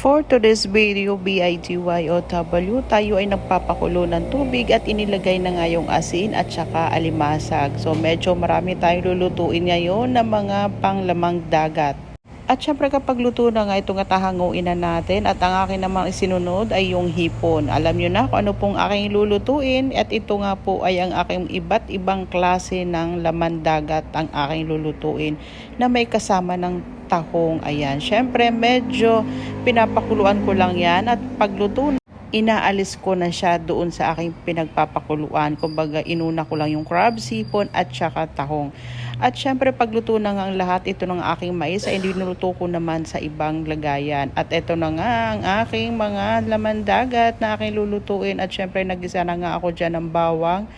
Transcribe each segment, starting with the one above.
For today's video, BITYOW, tayo ay nagpapakulo ng tubig at inilagay na nga yung asin at saka alimasag. So medyo marami tayong lulutuin ngayon na mga panglamang dagat. At syempre kapag luto na nga ito nga tahanguin na natin at ang akin namang isinunod ay yung hipon. Alam nyo na kung ano pong aking lulutuin at ito nga po ay ang aking iba't ibang klase ng laman dagat ang aking lulutuin na may kasama ng tahong. Ayan, syempre medyo pinapakuluan ko lang yan at pagluto inaalis ko na siya doon sa aking pinagpapakuluan. Kumbaga, inuna ko lang yung crab, sipon at saka tahong. At syempre, pagluto na nga ang lahat, ito ng aking mais ay niluto ko naman sa ibang lagayan. At ito na nga ang aking mga laman dagat na aking lulutuin. At syempre, nagisa na nga ako dyan ng bawang,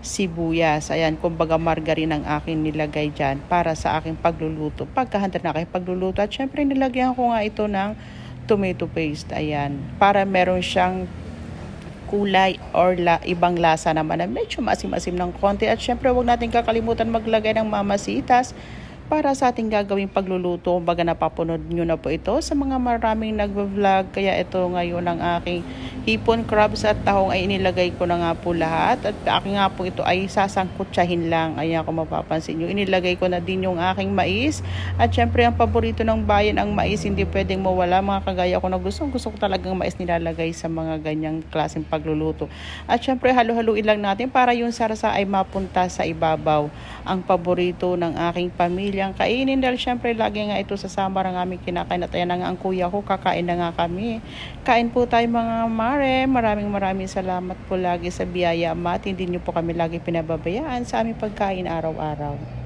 sibuyas. Ayan, kumbaga margarine ang aking nilagay dyan para sa aking pagluluto. Pagkahanda na aking pagluluto. At syempre, nilagyan ko nga ito ng tomato paste, ayan, para meron siyang kulay or ibang lasa naman na medyo maasim-asim ng konti. At syempre huwag natin kakalimutan maglagay ng mamasitas para sa ating gagawing pagluluto. Baga napapunod nyo na po ito sa mga maraming nagvo-vlog. Kaya ito ngayon ang aking hipon, crabs at tahong ay inilagay ko na nga po lahat. At aking nga po ito ay sasangkutsahin lang. Ayan, kung mapapansin nyo, inilagay ko na din yung aking mais. At syempre ang paborito ng bayan ang mais, hindi pwedeng mawala. Mga kagaya ko na gusto ko talagang mais nilalagay sa mga ganyang klaseng pagluluto. At syempre halo-haluin lang natin para yung sarsa ay mapunta sa ibabaw. Ang paborito ng aking pamilyang kainin dahil syempre lagi nga ito sa summer ang aming kinakain. At ayan na nga ang kuya ko, kakain na nga kami. Kain po tayo mga mare. Maraming salamat po lagi sa biyaya at hindi niyo po kami lagi pinababayaan sa aming pagkain araw-araw.